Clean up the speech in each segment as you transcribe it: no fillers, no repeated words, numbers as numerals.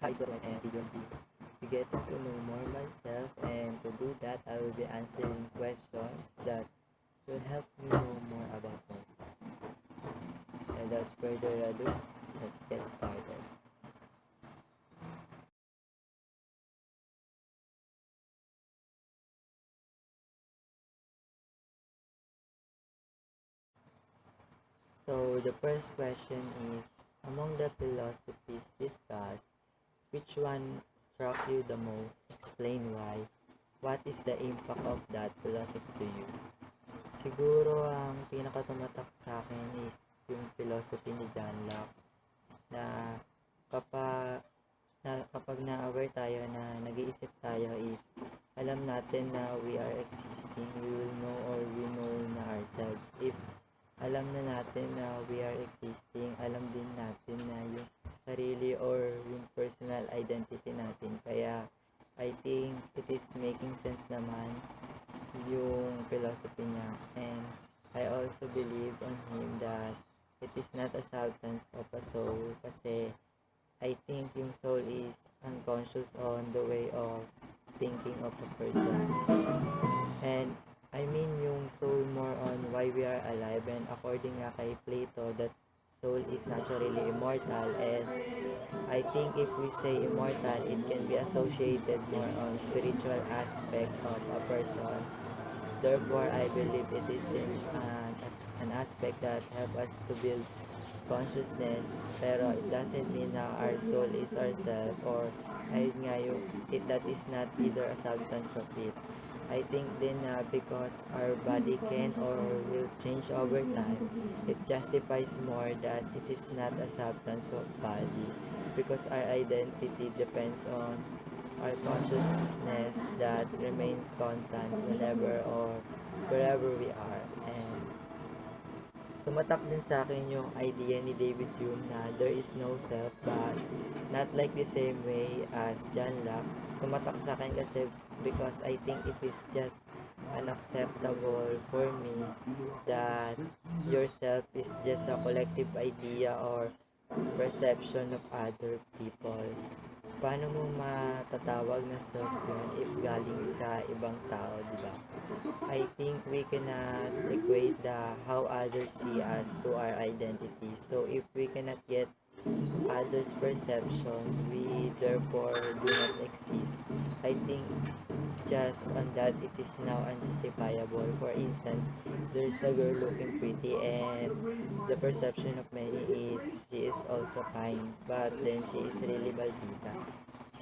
Hi, Swan and Gideon B. To get to know more myself, and to do that, I will be answering questions that will help me know more about myself. And without further ado, let's get started. So, the first question is, among the philosophies discussed, which one struck you the most? Explain why. What is the impact of that philosophy to you? Siguro ang pinakatumatak sa akin is yung philosophy ni John Locke na kapag kapag na-aware tayo na nag-iisip tayo is alam natin na we are existing, we will know or we know na ourselves. If alam na natin na we are existing, alam din natin na yung sarili or yung personal identity natin. Kaya I think it is making sense naman yung philosophy niya, and I also believe on him that it is not a substance of a soul kasi I think yung soul is unconscious on the way of thinking of a person. And I mean yung soul more on why we are alive, and according nga kay Plato that soul is naturally immortal, and I think if we say immortal it can be associated more on spiritual aspect of a person. Therefore I believe it is an aspect that help us to build consciousness, pero it doesn't mean na our soul is ourself, or ayun nga yung that is not either a substance of it. I think din na because our body can or will change over time, it justifies more that it is not a substance of body, because our identity depends on our consciousness that remains constant whenever or wherever we are. And tumatak din sa akin yung idea ni David Hume na there is no self, but not like the same way as John Locke. Tumatak sa akin kasi because I think it is just unacceptable for me that yourself is just a collective idea or perception of other people. Paano mo matatawag na self yun if galing sa ibang tao, di ba? I think we cannot equate the how others see us to our identity. So if we cannot get others' perception, we therefore do not exist. I think just on that it is now unjustifiable. For instance, there's a girl looking pretty, and the perception of many is she is also kind, but then she is really maldita.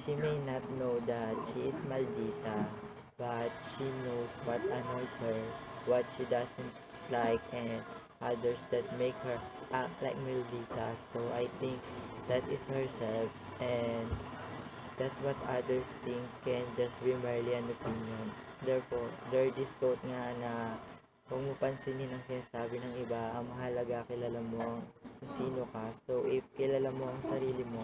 She may not know that she is maldita, but she knows what annoys her, what she doesn't like, and others that make her act like maldita. So I think that is herself, and that what others think can just be merely an opinion. Therefore, there is this quote nga na huwag mo pansinin ang sinasabi ng iba, ang mahalaga kilala mo kung sino ka. So, if kilala mo ang sarili mo,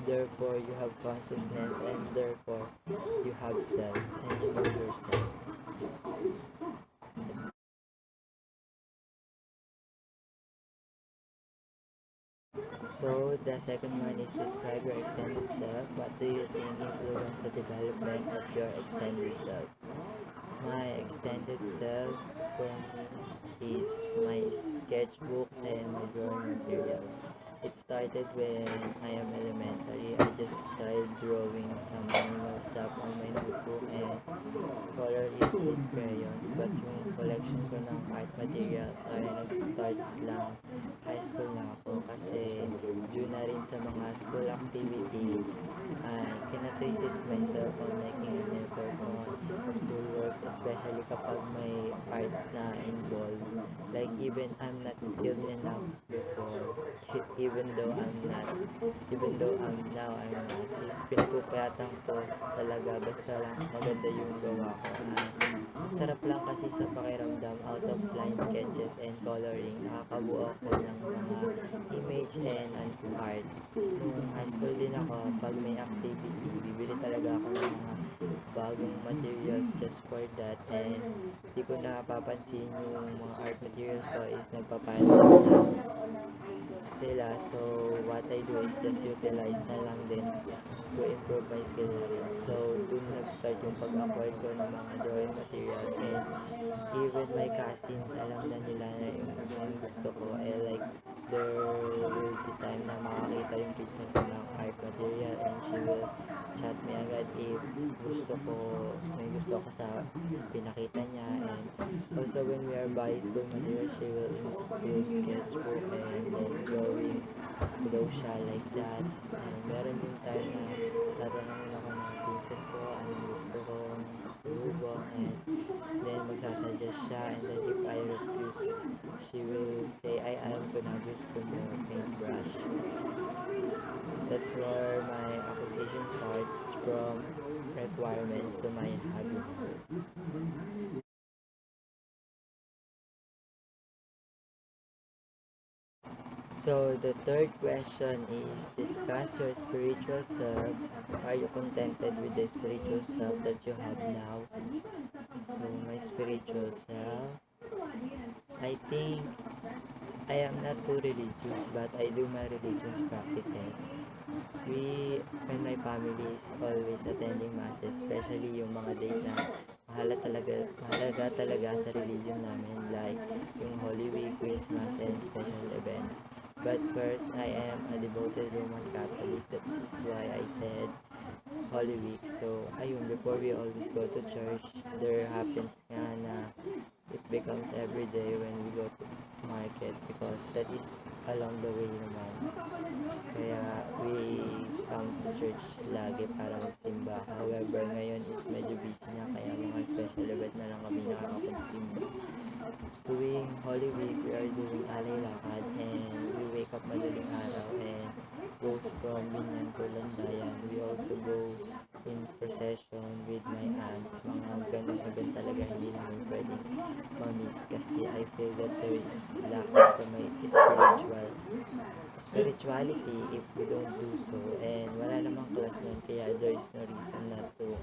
therefore you have consciousness, and therefore you have self, and you know yourself. So, the second one is describe your extended self. What do you think influence the development of your extended self? My extended self for me is my sketchbooks and my drawing materials. It started when I am elementary. I just tried drawing some animal stuff on my notebook and color it with crayons. But yung collection ko ng art materials ay nag-start lang high school na ako, kasi due na rin sa mga school activity, I cannot resist myself on making an effort on schoolworks, especially kapag may art na involved. Like even I'm not skilled enough before, even though I'm not, is pinagpupuyatan ko talaga basta lang maganda yung gawa ko. Sarap lang kasi sa pakiramdam out of line sketches and coloring, nakakabuo ako ng mga image and an art. Nung high school din ako, pag may activity, bibili talaga ako ng mga bagong materials just for that, and di ko napapansin yung mga art materials ko is nagpapile up na sila. So what I do is just utilize na lang din to improve my skill na rin. So, dun nag-start yung pag-acquire ko ng mga drawing materials, and even my cousins, alam na nila na yung gusto ko. Like, there will be time na makakita yung kids natin ng art material, and she will chat me agad if may gusto ko sa pinakita niya. And also, when we are buying school materials, she will include sketchbook and then drawing below siya, like that. And meron din time na tatanungin ako ng pinsan ko anong gusto ko subok, and then magsasuggest siya, and then if I refuse, she will say, ay, alam ko na gusto mo paintbrush. That's where my acquisition starts, from requirements to my hobby. So, the third question is, discuss your spiritual self. Are you contented with the spiritual self that you have now? So, my spiritual self, I think I am not too religious, but I do my religious practices. And my family is always attending masses, especially yung mga date na mahalaga talaga sa religion namin, like yung Holy Week, Christmas, and special events. But first, I am a devoted Roman Catholic. That is why I said Holy Week. So, ayun, before we always go to church, there happens nga na it becomes every day when we go to market, because that is along the way naman. Kaya we come to church lagi para magsimba. However, ngayon is medyo busy na, kaya mga special event na lang kami nakakapagsimba. Tuwing Holy Week, we are doing alay lakad, and we wake up madaling araw and goes from Binyan to Landayan. We also go in procession with my aunt. Mga ganun event talaga hindi namin pwedeng ma-miss, kasi I feel that there is lack to my spirituality if we don't do so, and wala namang class nun, kaya there is no reason not to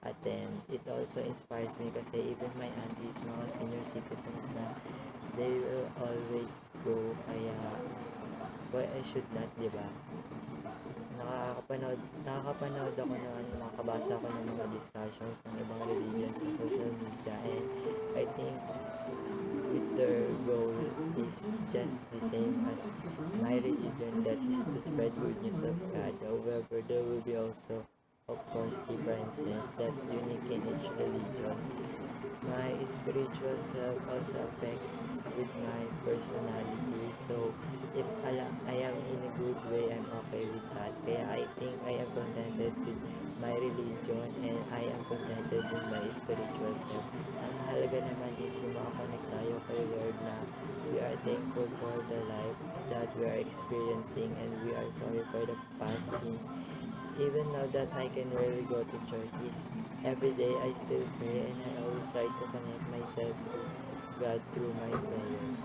attend. It also inspires me kasi even my aunties, mga senior citizens na, they will always go, kaya why I should not, diba? Nakakapanood ako nakakabasa ako ng mga discussions ng ibang religions sa social media, and I think their goal is just the same as my religion, that is to spread good news of God. However, there will be also, of course, differences that unique in each religion. My spiritual self also affects with my personality. So, if I am in a good way, I'm okay with that. Kaya I think I am contented with my religion, and I am contented with my spiritual self. Ang mahalaga naman is yung makakonect tayo kay Lord, na we are thankful for the life that we are experiencing, and we are sorry for the past sins. Even now that I can rarely go to church, every day I still pray, and I always try to connect myself to God through my prayers.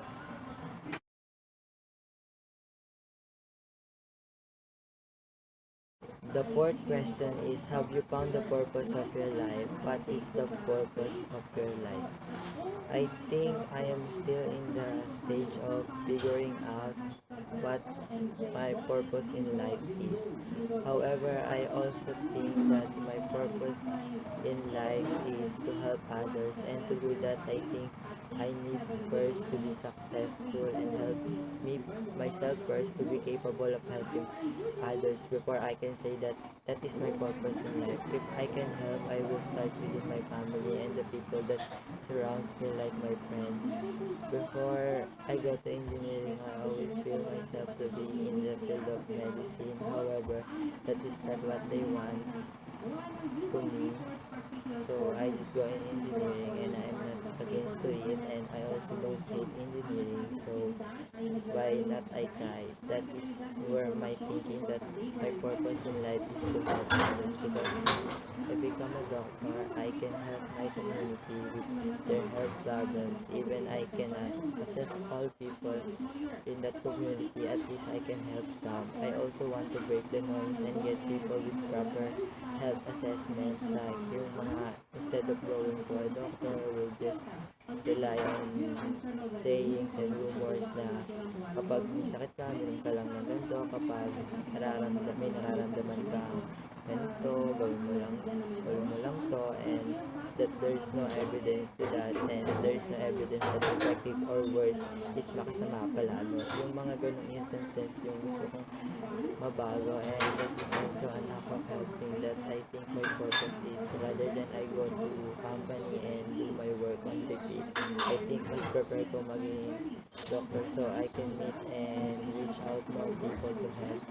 The fourth question is, have you found the purpose of your life? What is the purpose of your life? I think I am still in the stage of figuring out what my purpose in life is. However, I also think that my purpose in life is to help others, and to do that, I think I need first to be successful and help myself first to be capable of helping others before I can say that that is my purpose in life. If I can help, I will start within my family and the people that surrounds me, like my friends. Before I go to engineering, I always feel myself to be in the field of medicine. However, that is not what they want to me. So I just go in engineering, and I'm not against to it, and I also don't hate engineering, so why not I try? That is where my thinking that my purpose in life is to help others, because if I become a doctor, I can help my community with their health problems. Even I cannot assess all people in that community, at least I can help some. I also want to break the norms and get people with proper health assessment, like yung mga, instead of going to a doctor, will just rely on sayings and rumors na kapag may sakit ka, minum ka lang ng ganito, kapag may nararamdaman ka ganito, gawin mo lang to, and that there's no evidence to that, and there's no evidence that effective or worse is makasama pa lalo. Yung mga ganong instances yung gusto kong mabago, and that is also an act of helping that I think my purpose is rather than I go to company and do my work on repeat. I think mas prepare ko maging doctor so I can meet and reach out more people to help.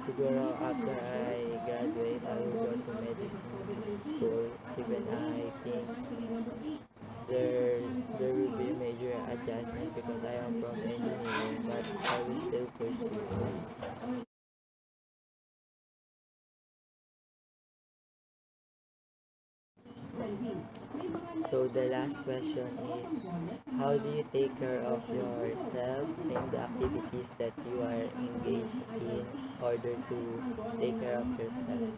Siguro after I graduate, I will go to medicine school. Even I think there there will be a major adjustment because I am from engineering, but I will still pursue. So the last question is, how do you take care of yourself and the activities that you are engaged in order to take care of yourself?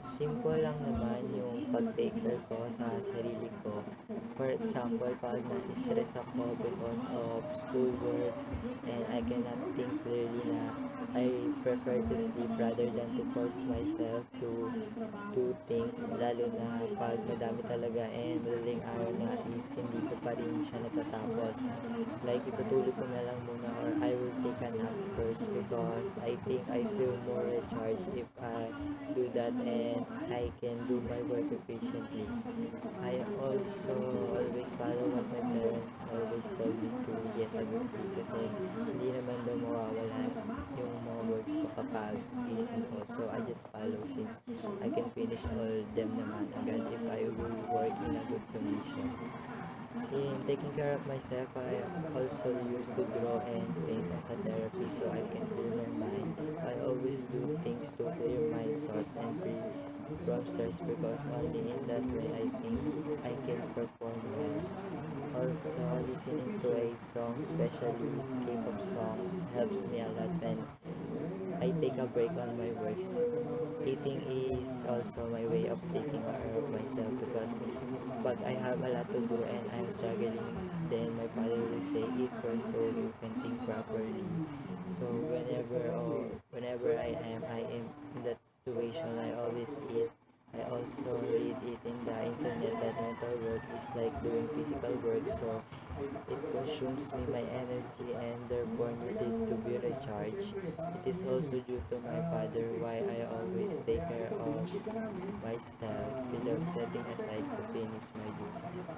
Simple lang naman yung pag-take care ko sa sarili ko. For example, pag na-stress ako because of school works and I cannot think clearly na I prefer to sleep rather than to force myself to do things, lalo na pag madami talaga and madaling araw na is hindi ko pa rin siya natatapos. Like, itutulog ko na lang muna or I will take a nap first because I think I feel more recharged if I do that and I can do my work efficiently. I also always follow what my parents always told me to get a good sleep kasi hindi naman daw mawawala yung mga works ko kapag gising ko. So I just follow since I can finish all them naman agad if I will work in a good condition. In taking care of myself, I also used to draw and paint as a therapy so I can clear my mind. I always do things to clear my thoughts and free from stress because only in that way I think I can perform well. Also, listening to a song, especially K-pop songs, helps me a lot when I take a break on my works. Eating is also my way of taking care of myself because pag I have a lot to do and I'm struggling, then my father will say, eat first so you can think properly. So whenever I am in that situation, I always eat. I also read it in the internet that mental work is like doing physical work, so it consumes me my energy and therefore needed to be recharged. It is also due to my father why I always take care of myself without setting aside to finish my duties.